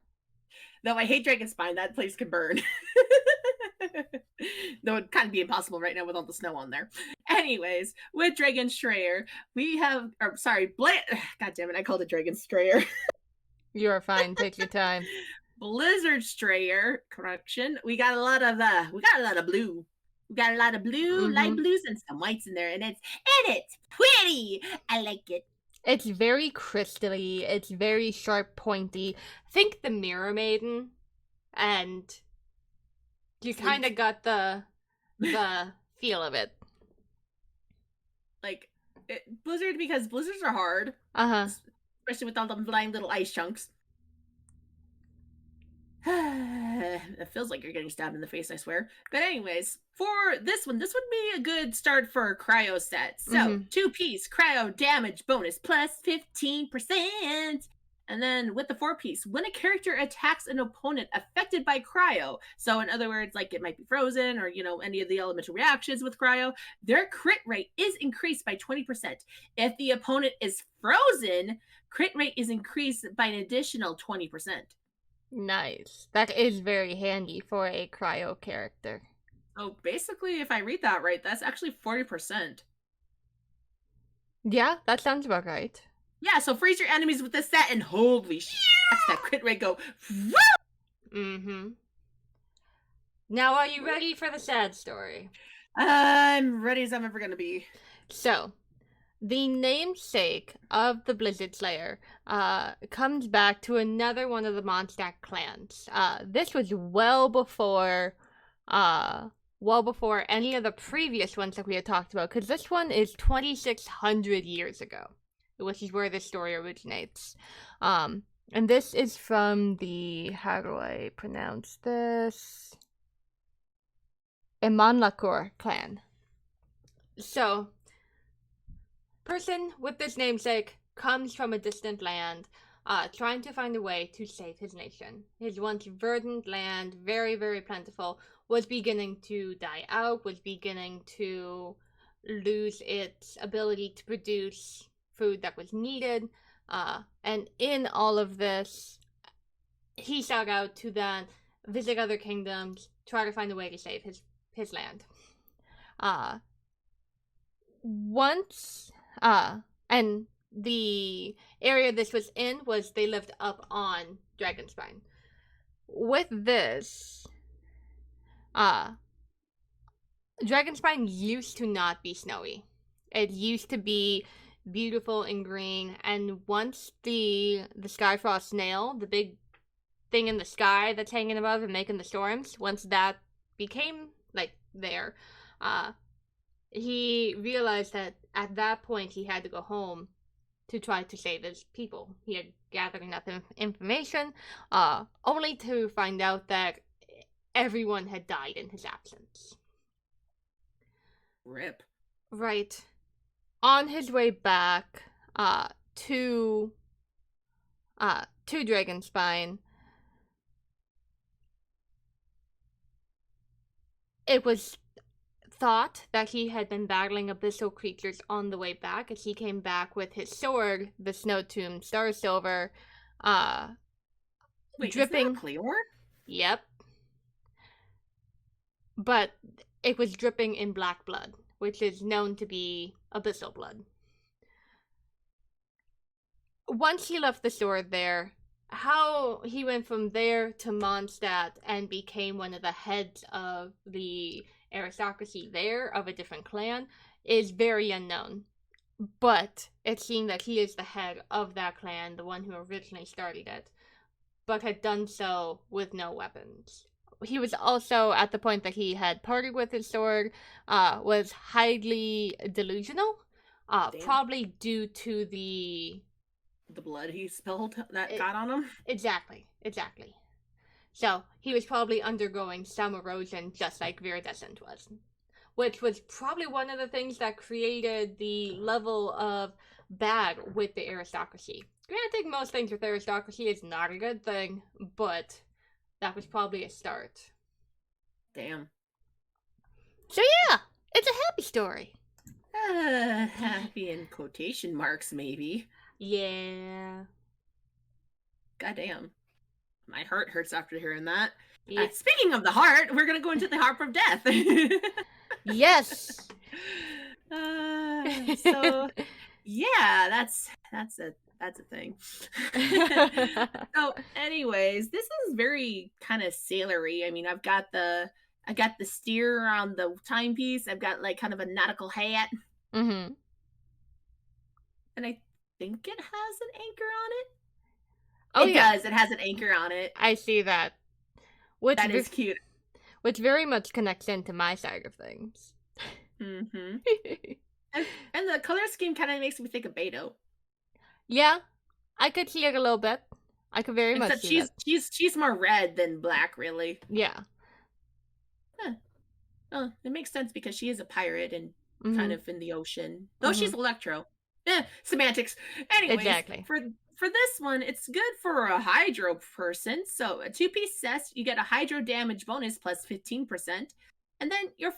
Though I hate Dragon Spine, that place can burn. Though it'd kind of be impossible right now with all the snow on there. Anyways, with Dragon Strayer, we have, or sorry, God damn it, I called it Dragon Strayer. You are fine. Take your time. Blizzard Strayer, correction. We got a lot of blue. We got a lot of blue, light blues, and some whites in there, and it's pretty. I like it. It's very crystally. It's very sharp, pointy. Think the Mirror Maiden, and you kind of got the feel of it. Like Blizzard, because blizzards are hard. Especially with all the blind little ice chunks. It feels like you're getting stabbed in the face, I swear. But anyways, for this would be a good start for a cryo set. So 2-piece cryo damage bonus plus 15%. And then with the 4-piece, when a character attacks an opponent affected by cryo, so in other words, like it might be frozen or, any of the elemental reactions with cryo, their crit rate is increased by 20%. If the opponent is frozen, crit rate is increased by an additional 20%. Nice. That is very handy for a cryo character. So basically, if I read that right, that's actually 40%. Yeah, that sounds about right. Yeah, so freeze your enemies with this set and holy shit, that's that crit rate go. Now, are you ready for the sad story? I'm ready as I'm ever gonna be. So, the namesake of the Blizzard Slayer comes back to another one of the Mondstadt clans. This was well before any of the previous ones that we had talked about, because this one is 2,600 years ago, which is where this story originates. And this is from the, how do I pronounce this? Emanlakor clan. So, person with this namesake comes from a distant land, trying to find a way to save his nation. His once verdant land, very, very plentiful, was beginning to die out, was beginning to lose its ability to produce food that was needed. And in all of this, he set out to then visit other kingdoms, try to find a way to save his land. And the area this was in was they lived up on Dragonspine. With this, Dragonspine used to not be snowy. It used to be beautiful and green, and once the Skyfrost snail, the big thing in the sky that's hanging above and making the storms, once that became there, he realized that at that point he had to go home to try to save his people. He had gathered enough information, only to find out that everyone had died in his absence. Rip. Right. On his way back to Dragonspine, it was thought that he had been battling abyssal creatures on the way back, as he came back with his sword, the Snow Tomb Star Silver, Wait, dripping. Is that a Cleor? Yep. But it was dripping in black blood, which is known to be abyssal blood. Once he left the sword there, how he went from there to Mondstadt and became one of the heads of the aristocracy there of a different clan is very unknown. But it seemed that he is the head of that clan, the one who originally started it, but had done so with no weapons. He was also, at the point that he had parted with his sword, was highly delusional, probably due to the blood he spilled that got on him. Exactly. So he was probably undergoing some erosion, just like Viridescent was, which was probably one of the things that created the level of bad with the aristocracy. Granted, most things with aristocracy is not a good thing, but that was probably a start. Damn. So yeah, it's a happy story. Happy in quotation marks, maybe. Yeah. Goddamn. My heart hurts after hearing that. Yeah. Speaking of the heart, we're gonna go into the harp of death. Yes. So yeah, that's a thing. So anyways, this is very kind of sailory. I mean, I got the steer on the timepiece. I've got like kind of a nautical hat. Mm-hmm. And I think it has an anchor on it. Oh, it does. It has an anchor on it. I see that. That is cute. Which very much connects into my side of things. Mm-hmm. and the color scheme kind of makes me think of Beto. Yeah, I could see it a little bit. I could very much see that. She's more red than black, really. Yeah. Huh. Oh, it makes sense because she is a pirate and kind of in the ocean. Though she's Electro. Semantics. Anyways, exactly. For this one, it's good for a Hydro person. So a 2-piece set, you get a Hydro damage bonus plus 15%. And then your 4%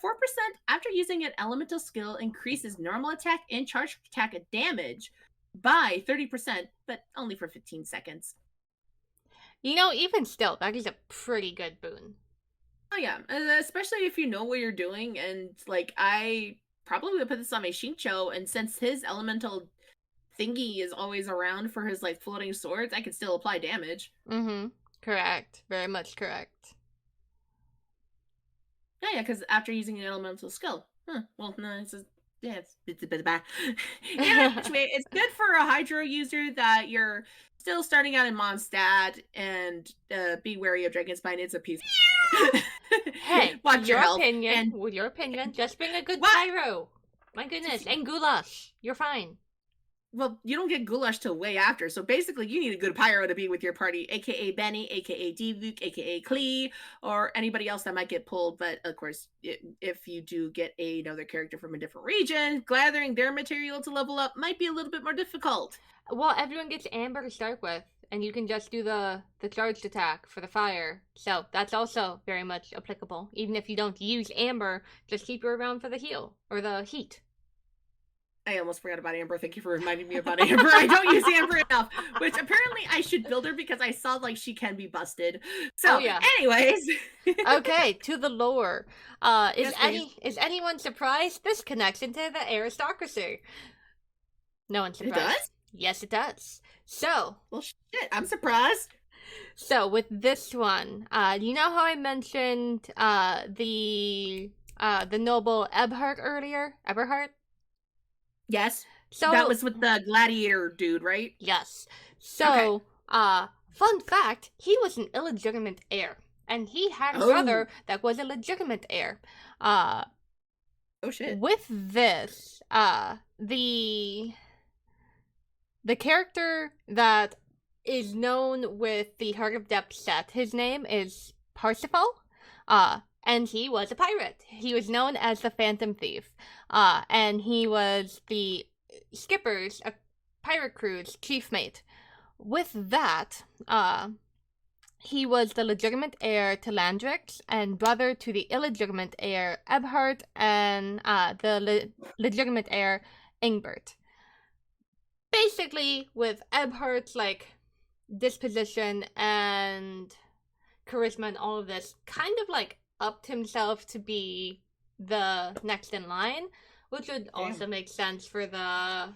after using an elemental skill increases normal attack and charge attack damage by 30%, but only for 15 seconds. You know, even still, that is a pretty good boon. Oh yeah, especially if you know what you're doing. And like, I probably would put this on my Shincho, and since his elemental thingy is always around for his like floating swords, I can still apply damage. Correct. Very much correct. Yeah, because after using an elemental skill. Well, no, it's a bit bad. Anyway, it's good for a Hydro user that you're still starting out in Mondstadt, and be wary of Dragonspine. It's a piece. Hey, watch your health. With your opinion, just bring a good pyro. My goodness, and goulash. You're fine. Well, you don't get goulash till way after, so basically you need a good pyro to be with your party, aka Benny, aka Divuk, aka Klee, or anybody else that might get pulled. But of course, if you do get another character from a different region, gathering their material to level up might be a little bit more difficult. Well, everyone gets Amber to start with, and you can just do the charged attack for the fire. So that's also very much applicable. Even if you don't use Amber, just keep her around for the heal, or the heat. I almost forgot about Amber. Thank you for reminding me about Amber. I don't use Amber enough, which apparently I should build her because I saw like she can be busted. So, anyways. Okay, to the lore. Is anyone surprised? This connects into the aristocracy. No one's surprised. It does? Yes, it does. So. Well, shit, I'm surprised. So with this one, you know how I mentioned the noble Eberhard? Yes. So that was with the gladiator dude, right? Yes. So, fun fact, he was an illegitimate heir. And he had a brother that was a legitimate heir. Oh shit. With this, the character that is known with the Heart of Depth set, his name is Parsifal. And he was a pirate. He was known as the Phantom Thief. And he was the skipper's, pirate crew's chief mate. With that, he was the legitimate heir to Landrix and brother to the illegitimate heir Ebhard and the legitimate heir Ingbert. Basically, with Ebhard's like disposition and charisma and all of this, kind of like upped himself to be the next in line, which would also make sense for the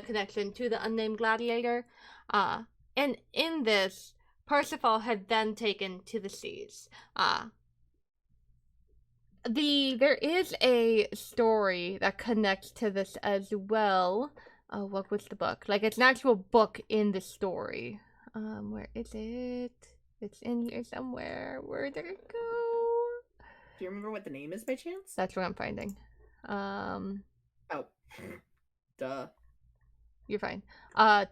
connection to the unnamed gladiator. And in this, Parsifal had then taken to the seas. There is a story that connects to this as well. Oh, what was the book? Like it's an actual book in the story. Where is it? It's in here somewhere. Where did it go? Do you remember what the name is by chance? That's what I'm finding. Oh, duh. You're fine.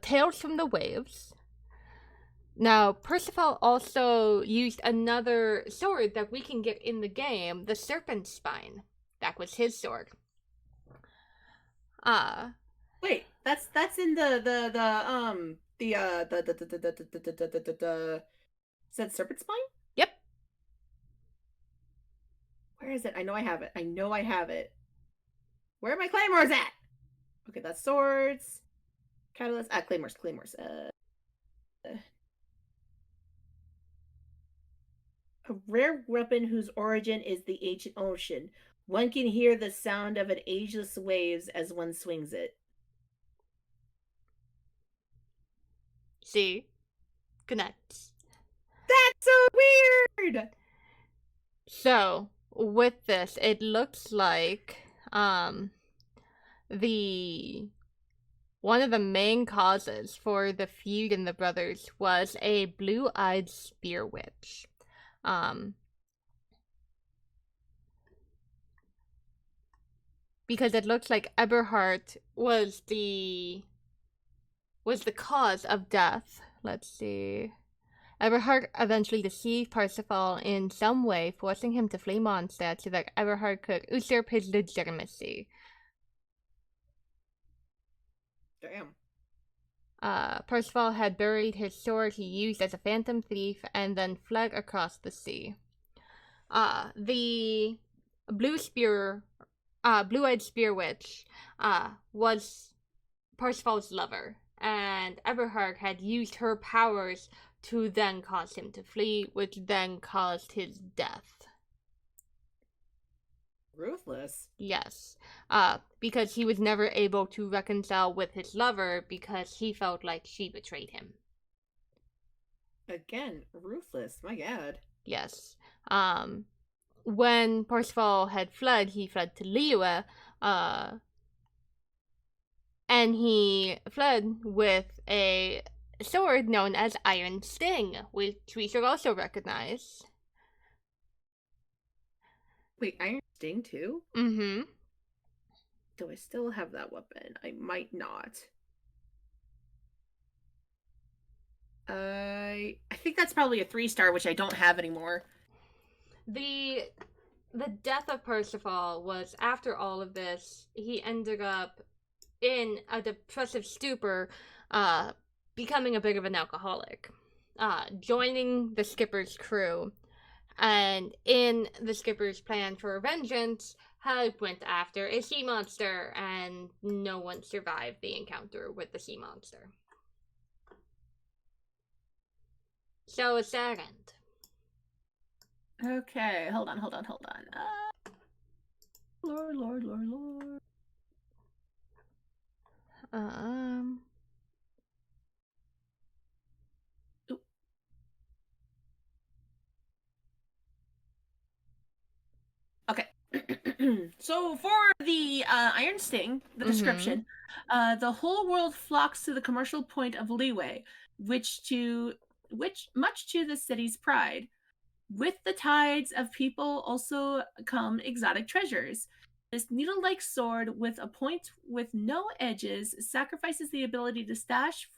Tales from the Waves. Now, Percival also used another sword that we can get in the game, the Serpent Spine. That was his sword. Wait, that's in the is that Serpent Spine? Yep. Where is it? I know I have it. I know I have it. Where are my claymores at? Okay, that's swords. Catalyst. Claymores. A rare weapon whose origin is the ancient ocean. One can hear the sound of an ageless waves as one swings it. See? Connects. That's so weird! So, with this, it looks like the one of the main causes for the feud in the brothers was a blue-eyed spear witch. Because it looks like Eberhard was the cause of death. Let's see. Eberhard eventually deceived Parsifal in some way, forcing him to flee Mondstadt so that Eberhard could usurp his legitimacy. Damn. Parsifal had buried his sword he used as a phantom thief and then fled across the sea. The blue-eyed spear witch, was Parsifal's lover, and Eberhard had used her powers to then cause him to flee, which then caused his death. Ruthless. Yes. Because he was never able to reconcile with his lover because he felt like she betrayed him. Again, ruthless. My god. Yes. When Parsifal had fled, he fled to Liyue, and he fled with a sword known as Iron Sting, which we should also recognize. Wait, Iron Sting too? Mm-hmm. Do I still have that weapon? I might not. I think that's probably a 3-star, which I don't have anymore. The death of Parsifal was after all of this. He ended up in a depressive stupor, becoming a bit of an alcoholic, joining the skipper's crew, and in the skipper's plan for vengeance, had went after a sea monster, and no one survived the encounter with the sea monster. So it's that end. Okay, hold on. Lord. Ooh. Okay. So for the Iron Sting, the description, the whole world flocks to the commercial point of Liyue, which much to the city's pride. With the tides of people also come exotic treasures. This needle-like sword with a point with no edges sacrifices the ability to slash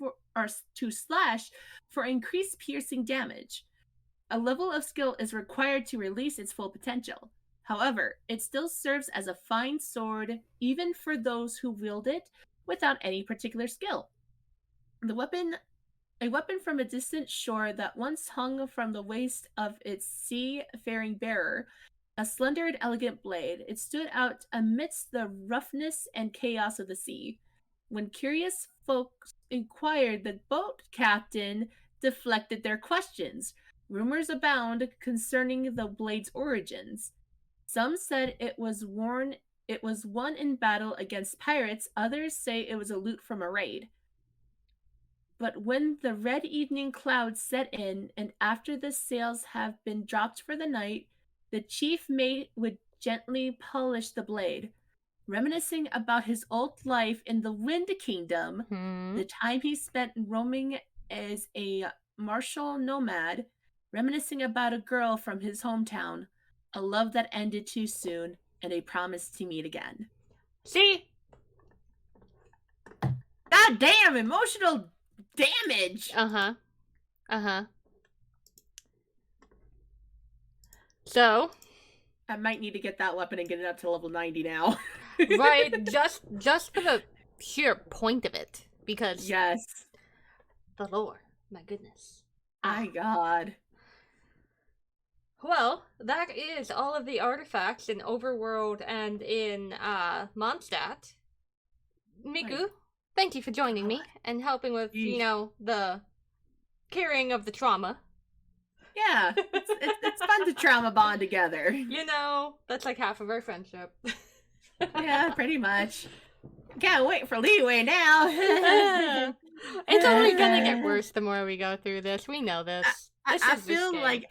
for increased piercing damage. A level of skill is required to release its full potential. However, it still serves as a fine sword even for those who wield it without any particular skill. A weapon from a distant shore that once hung from the waist of its sea-faring bearer, a slender and elegant blade, it stood out amidst the roughness and chaos of the sea. When curious folks inquired, the boat captain deflected their questions. Rumors abound concerning the blade's origins. Some said it was won in battle against pirates, others say it was a loot from a raid. But when the red evening clouds set in, and after the sails have been dropped for the night, the chief mate would gently polished the blade, reminiscing about his old life in the Wind Kingdom, Hmm. the time he spent roaming as a martial nomad, reminiscing about a girl from his hometown, a love that ended too soon, and a promise to meet again. See? God damn, emotional damage! Uh-huh. Uh-huh. So, I might need to get that weapon and get it up to level 90 now. right, just for the sheer point of it. Because Yes. the lore. My goodness. My God. Well, that is all of the artifacts in Overworld and in Mondstadt. Miku, thank you for joining me and helping with, the carrying of the trauma. Yeah, it's fun to trauma bond together. That's like half of our friendship. Yeah, pretty much. Can't wait for leeway now. It's only gonna get worse the more we go through this. We know this. I feel like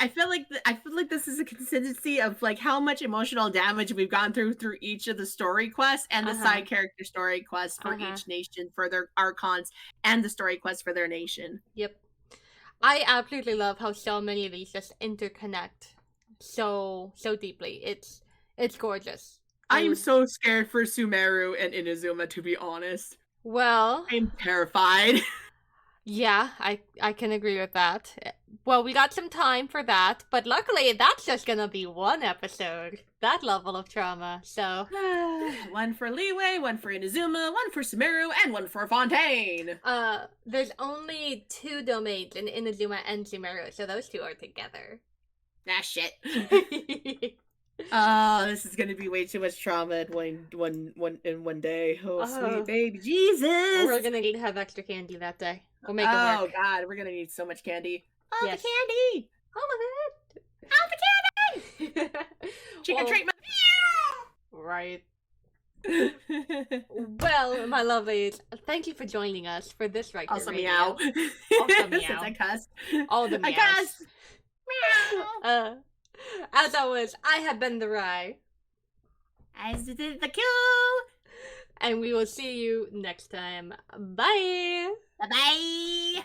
this is a consistency of like how much emotional damage we've gone through each of the story quests and the side character story quests for each nation for their archons and the story quests for their nation. Yep. I absolutely love how so many of these just interconnect so deeply. It's gorgeous. I am so scared for Sumeru and Inazuma, to be honest. Well, I'm terrified. Yeah, I can agree with that. Well, we got some time for that, but luckily that's just gonna be one episode. That level of trauma, so... One for Leeway, one for Inazuma, one for Sumeru, and one for Fontaine! There's only 2 domains in Inazuma and Sumeru, so those 2 are together. Ah, shit. Oh, this is gonna be way too much trauma in one day. Oh, sweet baby Jesus! We're gonna need to have extra candy that day. We'll make it work. Oh God, we're gonna need so much candy. All yes. the candy! All of it! All the candy! Chicken treatment! Right. Well, my lovelies, thank you for joining us for this RyKu Also Radio. meow. Also meow. Since I cussed. All the meows. I cussed! Meow! As always, I have been the Ry. As did the Q! And we will see you next time. Bye! Bye-bye!